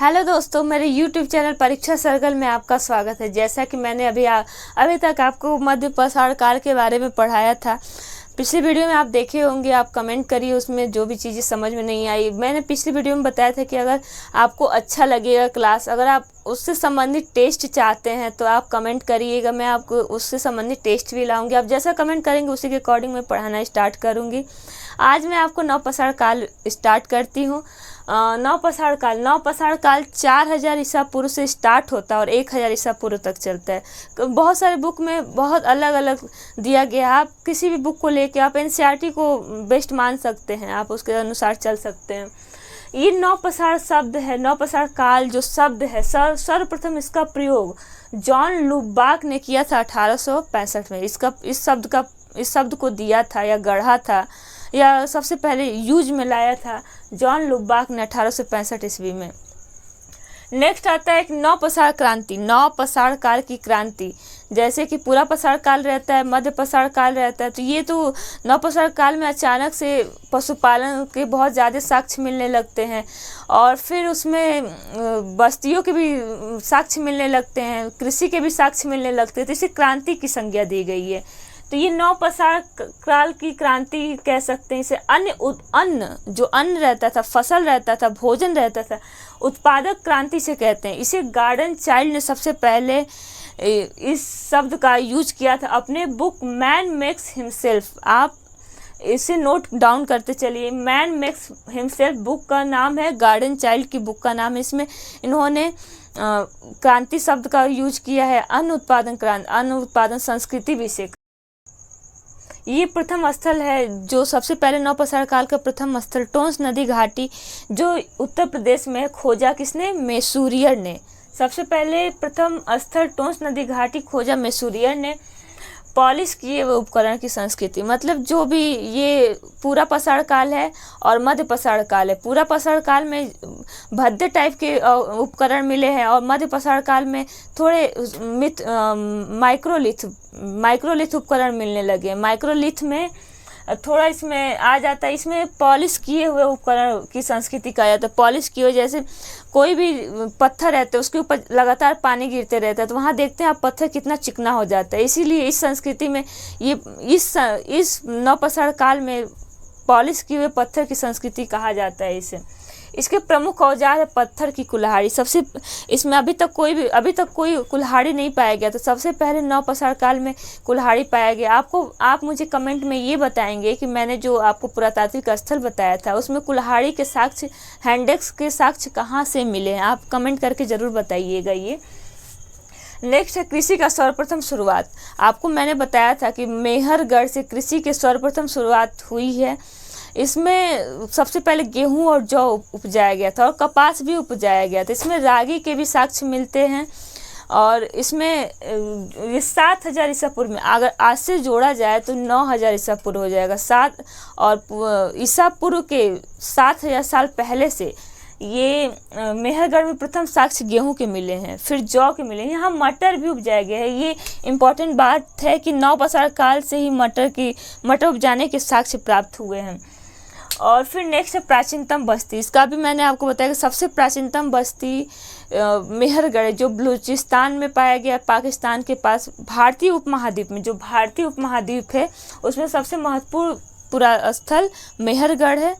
Hello दोस्तों, मेरे YouTube channel परीक्षा सर्कल में आपका स्वागत है। जैसा कि मैंने अभी तक आपको मध्य प्रसारण काल के बारे में पढ़ाया था। पिछली वीडियो में आप देखे होंगे, आप कमेंट करिए उसमें जो भी चीज़ें समझ में नहीं आई। मैंने पिछली वीडियो में बताया था कि अगर आपको अच्छा लगेगा क्लास, अगर आप उससे संबंधित टेस्ट चाहते हैं तो आप कमेंट करिएगा, मैं आपको उससे संबंधित टेस्ट भी लाऊंगी। आप जैसा कमेंट करेंगे उसी के अकॉर्डिंग मैं पढ़ाना स्टार्ट करूँगी। आज मैं आपको नवप्रसारण काल स्टार्ट करती हूँ। नवप्रसारण काल 4000 ईसा पूर्व से स्टार्ट होता है और 1000 ईसा पूर्व तक चलता है। बहुत सारे बुक में बहुत अलग अलग दिया गया। आप किसी भी बुक को लेके आप एनसीईआरटी को बेस्ट मान सकते हैं, आप उसके अनुसार चल सकते हैं। ये नवप्रसारण शब्द है, नवप्रसारण काल जो शब्द है, सर्वप्रथम इसका प्रयोग जॉन लुबाक ने किया था 1865 में। इस शब्द को दिया था या गढ़ा था या सबसे पहले यूज में लाया था जॉन लुबाक ने 1865 ईस्वी में। नेक्स्ट आता है एक नवप्रसारण क्रांति, नवप्रसारण काल की क्रांति। जैसे कि पूरा प्रसारण काल रहता है, मध्य प्रसारण काल रहता है, तो ये तो नवप्रसारण काल में अचानक से पशुपालन के बहुत ज़्यादा साक्ष्य मिलने लगते हैं और फिर उसमें बस्तियों के भी साक्ष्य मिलने लगते हैं, कृषि के भी साक्ष्य मिलने लगते हैं, तो इसे क्रांति की संज्ञा दी गई है। तो ये नवप्रसारण काल की क्रांति कह सकते हैं। इसे अन्न रहता था, फसल रहता था, भोजन रहता था, उत्पादक क्रांति से कहते हैं। इसे गॉर्डन चाइल्ड ने सबसे पहले इस शब्द का यूज किया था अपने बुक मैन मेक्स हिमसेल्फ। आप इसे नोट डाउन करते चलिए। मैन मेक्स हिमसेल्फ बुक का नाम है, गॉर्डन चाइल्ड की बुक का नाम है। इसमें इन्होंने क्रांति शब्द का यूज किया है, अन्न उत्पादन संस्कृति विषय। ये प्रथम स्थल है जो सबसे पहले नवप्रसारण काल का प्रथम स्थल टोंस नदी घाटी जो उत्तर प्रदेश में खोजा किसने? मैसूरियर ने। सबसे पहले प्रथम स्थल टोंस नदी घाटी खोजा मैसूरियर ने। पॉलिश किए हुए उपकरण की संस्कृति, मतलब जो भी ये पूरा प्रसारण काल है और मध्य प्रसारण काल है। पूरा प्रसारण काल में भद्दे टाइप के उपकरण मिले हैं और मध्य प्रसारण काल में थोड़े माइक्रोलिथ उपकरण मिलने लगे। माइक्रोलिथ में थोड़ा इसमें आ जाता है, इसमें पॉलिश किए हुए उपकरण की संस्कृति कहा जाता है। पॉलिश किए हुए, जैसे कोई भी पत्थर रहता है उसके ऊपर लगातार पानी गिरते रहता है, तो वहाँ देखते हैं आप पत्थर कितना चिकना हो जाता है। इसीलिए इस संस्कृति में ये इस नवप्रसारण काल में पॉलिश किए हुए पत्थर की संस्कृति कहा जाता है इसे। इसके प्रमुख औजार है पत्थर की कुल्हाड़ी। इसमें अभी तक कोई कुल्हाड़ी नहीं पाया गया, तो सबसे पहले नवप्रसारण काल में कुल्हाड़ी पाया गया। आप मुझे कमेंट में ये बताएंगे कि मैंने जो आपको पुरातात्विक स्थल बताया था उसमें कुल्हाड़ी के साक्ष्य, हैंडेक्स के साक्ष्य कहाँ से मिले हैं, आप कमेंट करके ज़रूर बताइएगा। ये नेक्स्ट है कृषि का सर्वप्रथम शुरुआत। आपको मैंने बताया था कि मेहरगढ़ से कृषि के सर्वप्रथम शुरुआत हुई है। इसमें सबसे पहले गेहूं और जौ उपजाया गया था और कपास भी उपजाया गया था। इसमें रागी के भी साक्ष्य मिलते हैं और इसमें ये 7000 ईसा पूर्व में, अगर आज से जोड़ा जाए तो 9000 ईसा पूर्व हो जाएगा। ईसा पूर्व के 7000 साल पहले से ये मेहरगढ़ में प्रथम साक्ष्य गेहूं के मिले हैं, फिर जौ के मिले हैं। यहाँ मटर भी उपजाया गया है। ये इम्पोर्टेंट बात है कि नवप्रसारण काल से ही मटर उपजाने के साक्ष्य प्राप्त हुए हैं। और फिर नेक्स्ट है प्राचीनतम बस्ती। इसका भी मैंने आपको बताया कि सबसे प्राचीनतम बस्ती मेहरगढ़ जो बलूचिस्तान में पाया गया, पाकिस्तान के पास। भारतीय उपमहाद्वीप में, जो भारतीय उपमहाद्वीप है उसमें सबसे महत्वपूर्ण पूरा स्थल मेहरगढ़ है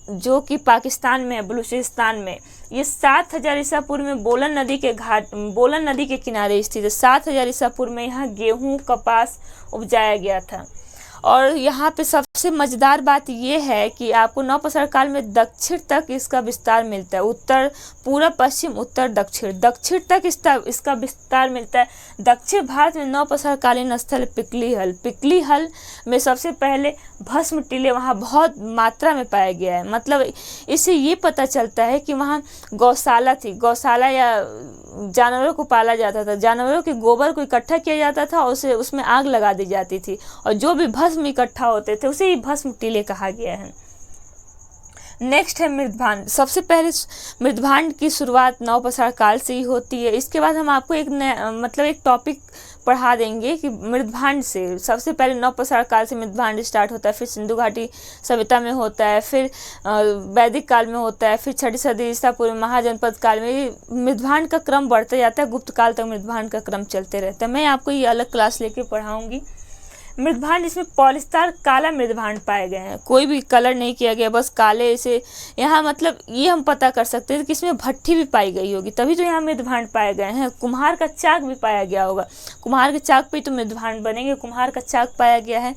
जो कि पाकिस्तान में है, बलूचिस्तान में। ये 7000 ईसा पूर्व में बोलन नदी के किनारे स्थित है। 7000 ईसा पूर्व में यहाँ गेहूं कपास उपजाया गया था। और यहाँ पे सबसे मज़ेदार बात ये है कि आपको नवप्रसारण काल में दक्षिण तक इसका विस्तार मिलता है। उत्तर, पूर्व, पश्चिम, उत्तर, दक्षिण तक इसका विस्तार मिलता है। दक्षिण भारत में नवप्रसारण कालीन स्थल पिकली हल में सबसे पहले भस्म टीले वहाँ बहुत मात्रा में पाया गया है। मतलब इससे ये पता चलता है कि वहाँ गौशाला थी। गौशाला या जानवरों को पाला जाता था, जानवरों के गोबर को इकट्ठा किया जाता था और उसमें आग लगा दी जाती थी और जो भी भस्म इकट्ठा होते थे उसे ही भस्म टीले कहा गया है। नेक्स्ट है मृदभांड। सबसे पहले मृदभांड की शुरुआत नवपाषाण काल से ही होती है। इसके बाद हम आपको एक टॉपिक पढ़ा देंगे कि मृदभांड से सबसे पहले नवपाषाण काल से मृदभांड स्टार्ट होता है, फिर सिंधु घाटी सभ्यता में होता है, फिर वैदिक काल में होता है, फिर 6ठी सदी ईसा पूर्व महाजनपद काल में मृदभांड का क्रम बढ़ता जाता है। गुप्त काल तक मृदभांड का क्रम चलते रहता है। मैं आपको ये अलग क्लास लेके पढ़ाऊंगी। मृदभांड, इसमें पॉलिस्टार काला मृदभांड पाए गए हैं, कोई भी कलर नहीं किया गया, बस काले से। यहाँ मतलब ये हम पता कर सकते हैं कि इसमें भट्ठी भी पाई गई होगी, तभी तो यहाँ मृदभांड पाए गए हैं। कुम्हार का चाक भी पाया गया होगा, कुम्हार के चाक पे तो मृदभांड बनेंगे, कुम्हार का चाक पाया गया है।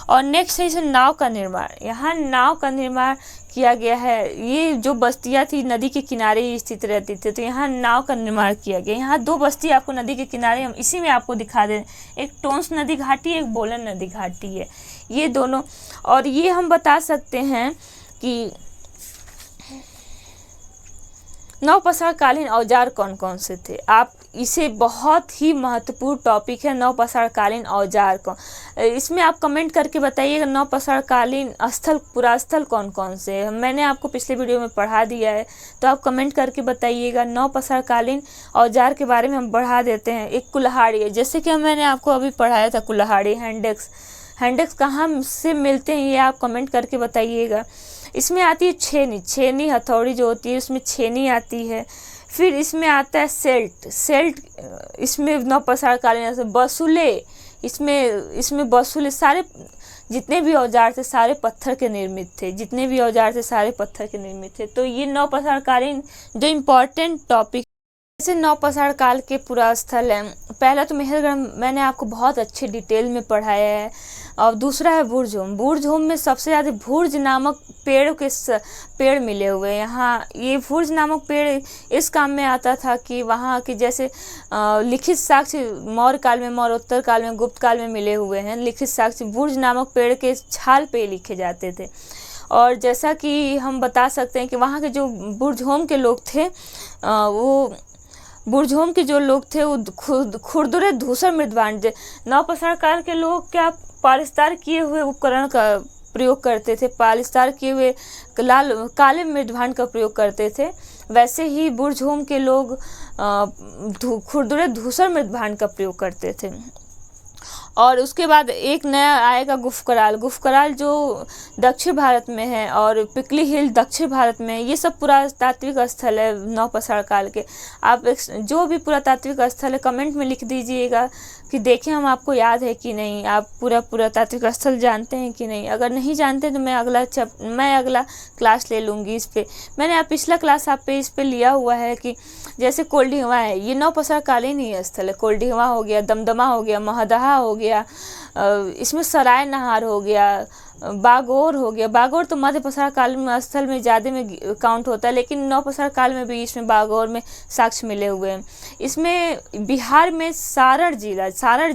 और नेक्स्ट है इसे नाव का निर्माण। यहाँ नाव का निर्माण किया गया है। ये जो बस्तियाँ थी नदी के किनारे ही स्थित रहती थी, तो यहाँ नाव का निर्माण किया गया। यहाँ 2 बस्ती आपको नदी के किनारे, हम इसी में आपको दिखा दें, एक टोंस नदी घाटी, एक बोलन नदी घाटी है, ये दोनों। और ये हम बता सकते हैं कि नवपाषाण कालीन औजार कौन कौन से थे। आप इसे बहुत ही महत्वपूर्ण टॉपिक है, नवपाषाण कालीन औजार कौन। इसमें आप कमेंट करके बताइएगा नवपाषाण कालीन स्थल, पुरास्थल कौन कौन से है। मैंने आपको पिछले वीडियो में पढ़ा दिया है, तो आप कमेंट करके बताइएगा। नवपाषाण कालीन औजार के बारे में हम बढ़ा देते हैं। एक कुल्हाड़ी है, जैसे कि मैंने आपको अभी पढ़ाया था कुल्हाड़ी, हैंडेक्स कहाँ से मिलते हैं ये आप कमेंट करके बताइएगा। इसमें आती है छेनी हथौड़ी जो होती है, उसमें छेनी आती है। फिर इसमें आता है सेल्ट, इसमें नवपाषाण कालीन बसूले, इसमें बसूले, सारे जितने भी औजार थे सारे पत्थर के निर्मित थे, जितने भी औजार थे सारे पत्थर के निर्मित थे। तो ये नवपाषाण कालीन जो इम्पोर्टेंट टॉपिक। जैसे नवपाषाण काल के पुरास्थल हैं, पहला तो मेहरगढ़ मैंने आपको बहुत अच्छे डिटेल में पढ़ाया है, और दूसरा है भुर्जहोम में सबसे ज़्यादा भुर्ज नामक पेड़ मिले हुए हैं। यहाँ ये भुर्ज नामक पेड़ इस काम में आता था कि वहाँ की जैसे लिखित साक्ष्य मौर्य काल में, मौर्योत्तर काल में, गुप्त काल में मिले हुए हैं। लिखित साक्ष्य भुर्ज नामक पेड़ के छाल पे लिखे जाते थे। और जैसा कि हम बता सकते हैं कि वहाँ के जो भुर्जहोम के लोग थे, वो भुर्जहोम के जो लोग थे वो खुरदुरे धूसर मृदभांड, नवपाषाण काल के लोग क्या पॉलिस्टार किए हुए उपकरण का प्रयोग करते थे, पॉलिस्टार किए हुए काले मृदभांड का प्रयोग करते थे। वैसे ही भुर्जहोम के लोग खुरदुरे धूसर मृदभांड का प्रयोग करते थे। और उसके बाद एक नया आएगा गुफकराल जो दक्षिण भारत में है, और पिकली हिल दक्षिण भारत में है। ये सब पुरातात्विक स्थल है नवपाषाण काल के। आप जो भी पुरातात्विक स्थल है कमेंट में लिख दीजिएगा कि देखें हम आपको याद है कि नहीं, आप पूरा पुरातात्विक स्थल जानते हैं कि नहीं। अगर नहीं जानते तो मैं अगला क्लास ले लूँगी इस पर। मैंने पिछला क्लास आप पे इस पे लिया हुआ है कि जैसे कोल्डिहवा है, ये नवपाषाण कालीन ही स्थल है। कोल्डिहवा हो गया, दमदमा हो गया, महदहा हो गया, इसमें सराय नहार हो गया, बागोर हो गया। बागोर तो मध्यपाषाण काल में स्थल में ज़्यादा में काउंट होता है, लेकिन नवपाषाण काल में भी इसमें बागोर में साक्ष्य मिले हुए हैं। इसमें बिहार में सारण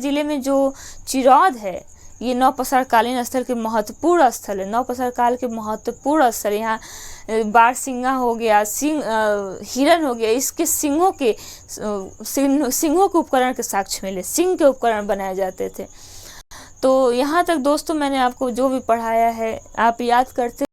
जिले में जो चिरौद है, ये नवपाषाण कालीन स्थल के महत्वपूर्ण स्थल है। नवपाषाण काल के महत्वपूर्ण स्थल, यहाँ बारहसिंगा हो गया, हिरन हो गया, इसके सिंहों के उपकरण के साक्ष्य मिले, सिंह के उपकरण बनाए जाते थे। तो यहाँ तक दोस्तों मैंने आपको जो भी पढ़ाया है आप याद करते